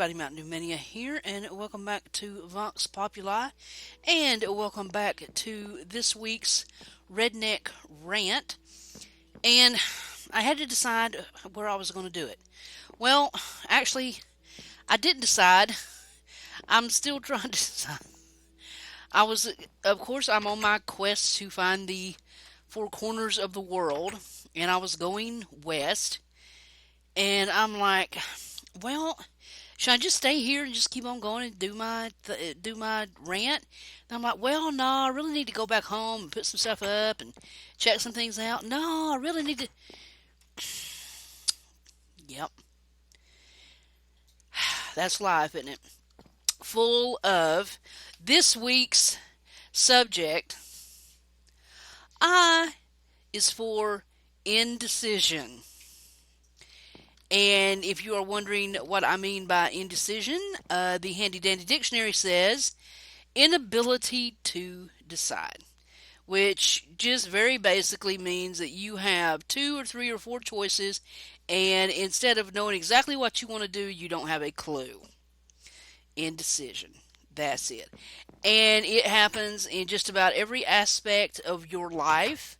everybody, MntDewMania here, and welcome back to Vox Populi, and welcome back to this week's Redneck Rant. And I had to decide where I was going to do it. Well, actually, I didn't decide. I'm still trying to decide. Of course, I'm on my quest to find the four corners of the world, and I was going west, and I'm like, well, should I just stay here and just keep on going and do my rant? And I'm like, well, no, I really need to go back home and put some stuff up and check some things out. No, I really need to. Yep, that's life, isn't it? Full of this week's subject. I is for indecision. And if you are wondering what I mean by indecision, the handy dandy dictionary says inability to decide, which just very basically means that you have two or three or four choices, and instead of knowing exactly what you want to do, you don't have a clue. Indecision. That's it. And it happens in just about every aspect of your life,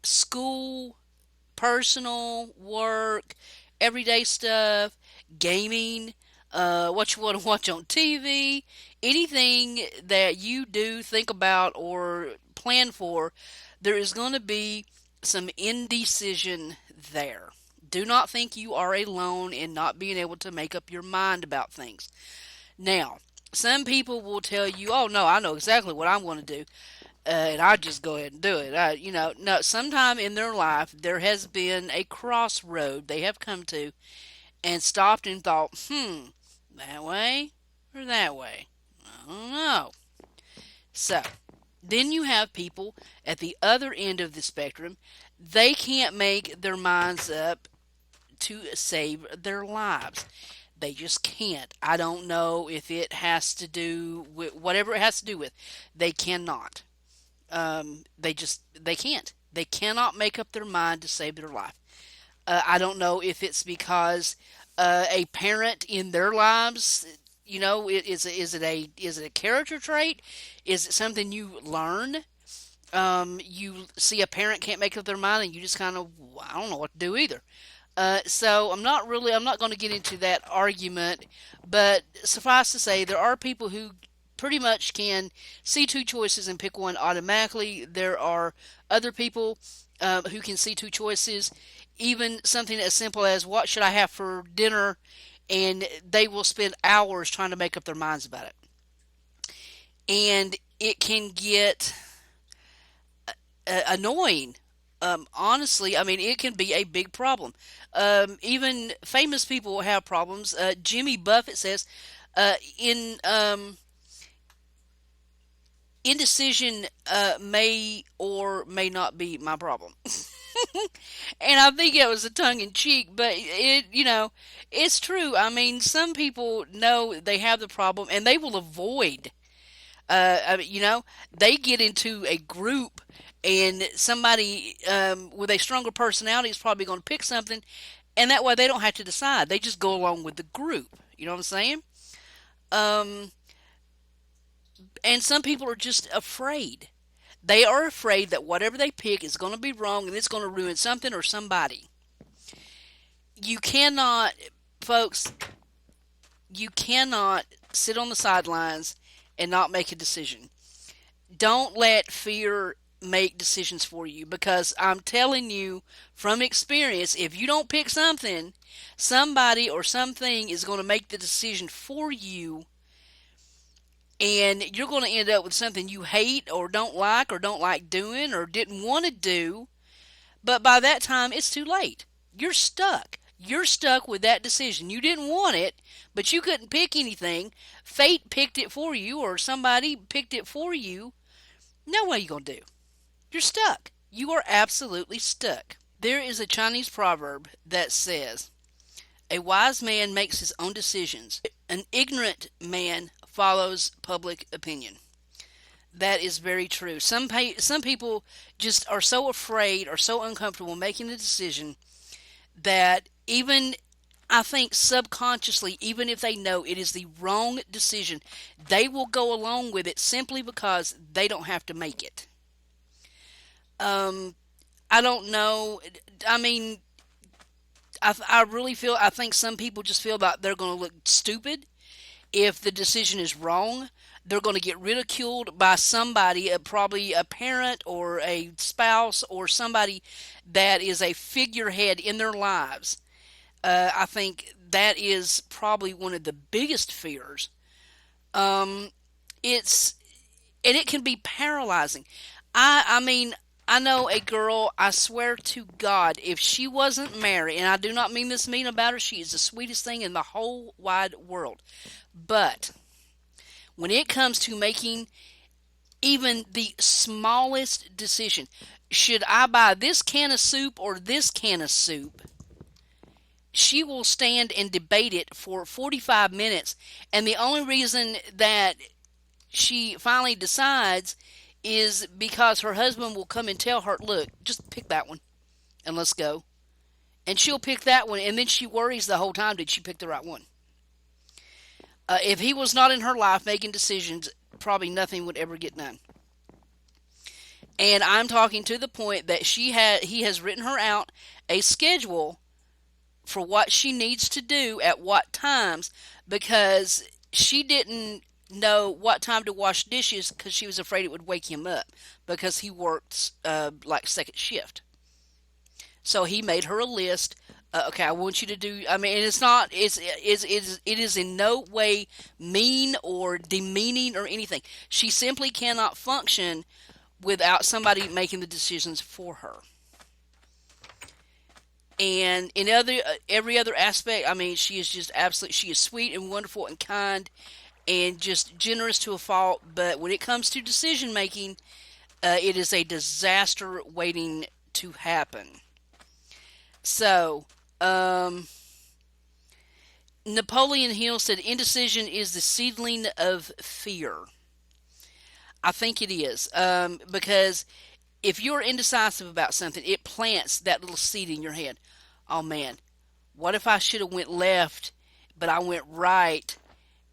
school, personal, work, everyday stuff, gaming, what you want to watch on TV, anything that you do, think about, or plan for, there is going to be some indecision there. Do not think you are alone in not being able to make up your mind about things. Now, some people will tell you, oh no, I know exactly what I'm going to do. And I just go ahead and do it. No, sometime in their life there has been a crossroad they have come to and stopped and thought, that way or that way? I don't know. So, then you have people at the other end of the spectrum. They can't make their minds up to save their lives. They just can't. I don't know if it has to do with whatever it has to do with. They cannot. They can't. They cannot make up their mind to save their life. I don't know if it's because a parent in their lives, is it a character trait? Is it something you learn? You see a parent can't make up their mind, and you just kind of, I don't know what to do either. So I'm not going to get into that argument, but suffice to say, there are people who pretty much can see two choices and pick one automatically. There are other people who can see two choices, even something as simple as what should I have for dinner, and they will spend hours trying to make up their minds about it. And it can get annoying. Honestly, I mean, it can be a big problem. Even famous people have problems. Jimmy Buffett says, in indecision may or may not be my problem. And I think it was a tongue in cheek, but it's true. I mean, some people know they have the problem and they will avoid. They get into a group, and somebody with a stronger personality is probably going to pick something, and that way they don't have to decide. They just go along with the group. You know what I'm saying? Um, and some people are just afraid. They are afraid that whatever they pick is going to be wrong and it's going to ruin something or somebody. You cannot, folks, you cannot sit on the sidelines and not make a decision. Don't let fear make decisions for you, because I'm telling you from experience, if you don't pick something, somebody or something is going to make the decision for you, and you're going to end up with something you hate or don't like doing or didn't want to do. But by that time, it's too late. You're stuck. You're stuck with that decision. You didn't want it, but you couldn't pick anything. Fate picked it for you, or somebody picked it for you. Now what are you going to do? You're stuck. You are absolutely stuck. There is a Chinese proverb that says, a wise man makes his own decisions. An ignorant man follows public opinion. That is very true. Some people just are so afraid or so uncomfortable making a decision that even I think subconsciously, even if they know it is the wrong decision, they will go along with it simply because they don't have to make it. Um, I don't know. I mean, I really feel, I think some people just feel like they're going to look stupid if the decision is wrong. They're going to get ridiculed by somebody, probably a parent or a spouse or somebody that is a figurehead in their lives. I think that is probably one of the biggest fears. Um, it's and it can be paralyzing. I mean, I know a girl, I swear to God, if she wasn't married, and I do not mean this mean about her, she is the sweetest thing in the whole wide world. But when it comes to making even the smallest decision, should I buy this can of soup or this can of soup? She will stand and debate it for 45 minutes. And the only reason that she finally decides is because her husband will come and tell her, look, just pick that one and let's go. And she'll pick that one, and then she worries the whole time, did she pick the right one? If he was not in her life making decisions, probably nothing would ever get done. And I'm talking to the point that he has written her out a schedule for what she needs to do at what times, because she didn't know what time to wash dishes because she was afraid it would wake him up because he works like second shift. So he made her a list. Okay, I want you to do. I mean, it's not. It is in no way mean or demeaning or anything. She simply cannot function without somebody making the decisions for her. And in every other aspect, I mean, she is just absolutely. She is sweet and wonderful and kind and just generous to a fault. But when it comes to decision making, it is a disaster waiting to happen. So, um, Napoleon Hill said, indecision is the seedling of fear. I think it is. Because if you're indecisive about something, it plants that little seed in your head. Oh man, what if I should have went left, but I went right?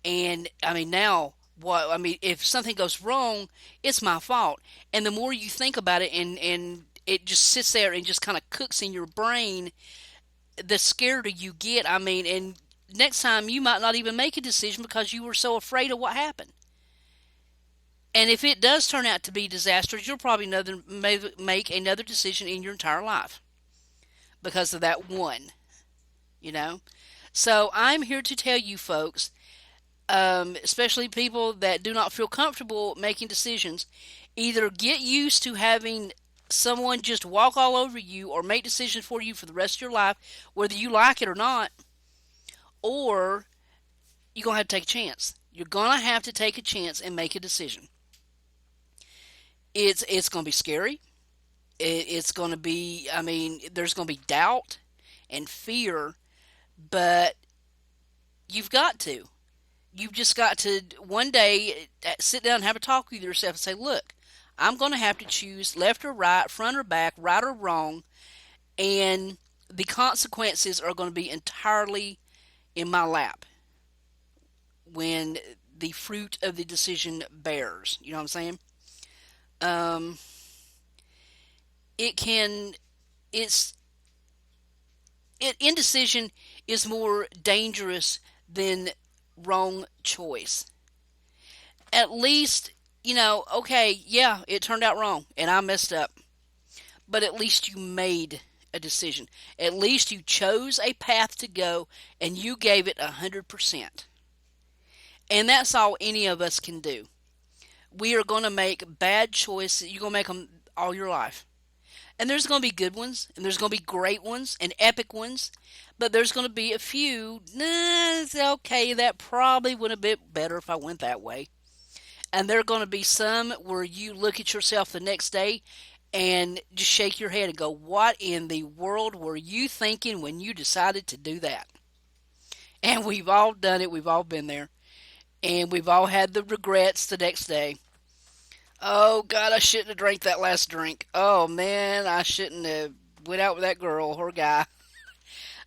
And I mean, now what? I mean, if something goes wrong, it's my fault. And the more you think about it, and it just sits there and just kind of cooks in your brain, the scareder you get. I mean, and next time you might not even make a decision because you were so afraid of what happened. And if it does turn out to be disastrous, you'll probably make another decision in your entire life because of that one, you know? So I'm here to tell you folks, especially people that do not feel comfortable making decisions, either get used to having someone just walk all over you or make decisions for you for the rest of your life, whether you like it or not, or you're going to have to take a chance. You're going to have to take a chance and make a decision. It's going to be scary. It's going to be, I mean, there's going to be doubt and fear, but you've got to. You've just got to one day sit down and have a talk with yourself and say, look, I'm going to have to choose left or right, front or back, right or wrong, and the consequences are going to be entirely in my lap when the fruit of the decision bears. You know what I'm saying? Um, it can, it's, indecision is more dangerous than wrong choice. At least, okay, yeah, it turned out wrong and I messed up. But at least you made a decision. At least you chose a path to go and you gave it 100%. And that's all any of us can do. We are going to make bad choices. You're going to make them all your life. And there's going to be good ones, and there's going to be great ones, and epic ones. But there's going to be a few, nah, it's okay, that probably would have been better if I went that way. And there are going to be some where you look at yourself the next day and just shake your head and go, what in the world were you thinking when you decided to do that? And we've all done it. We've all been there. And we've all had the regrets the next day. Oh, God, I shouldn't have drank that last drink. Oh, man, I shouldn't have went out with that girl or guy.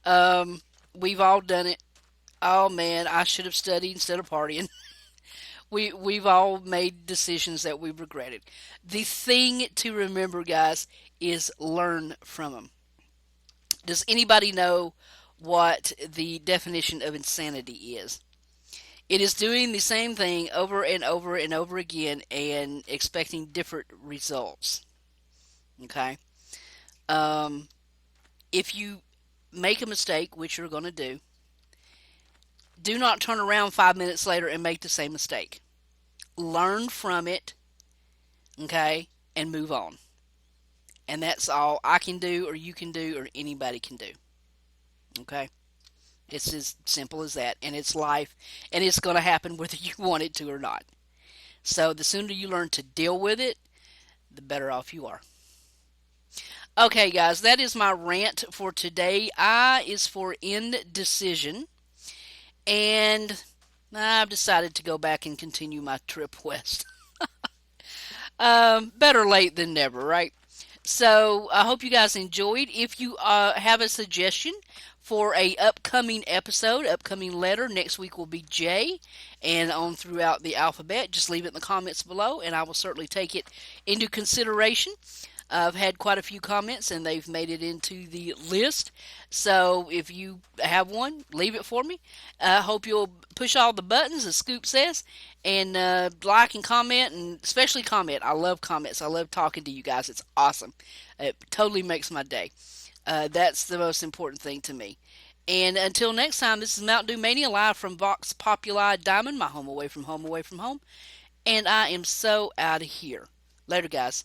Um, We've all done it. Oh man, I should have studied instead of partying. We've all made decisions that we regretted. The thing to remember, guys, is learn from them. Does anybody know what the definition of insanity is? It is doing the same thing over and over and over again and expecting different results. Okay. Um, if you make a mistake, which you're going to do not turn around 5 minutes later and make the same mistake. Learn from it, okay, and move on. And that's all I can do, or you can do, or anybody can do. Okay? It's as simple as that. And it's life, and it's going to happen whether you want it to or not. So the sooner you learn to deal with it, the better off you are. Okay, guys, that is my rant for today. I is for indecision. And I've decided to go back and continue my trip west. Better late than never, right? So I hope you guys enjoyed. If you have a suggestion for a upcoming episode, upcoming letter, next week will be J, and on throughout the alphabet, just leave it in the comments below, and I will certainly take it into consideration. I've had quite a few comments and they've made it into the list. So if you have one, leave it for me. I hope you'll push all the buttons, as Scoop says, and like and comment, and especially comment. I love comments. I love talking to you guys. It's awesome. It totally makes my day. That's the most important thing to me. And until next time, this is MntDewMania live from Vox Populi Diamond, my home away from home away from home. And I am so out of here. Later, guys.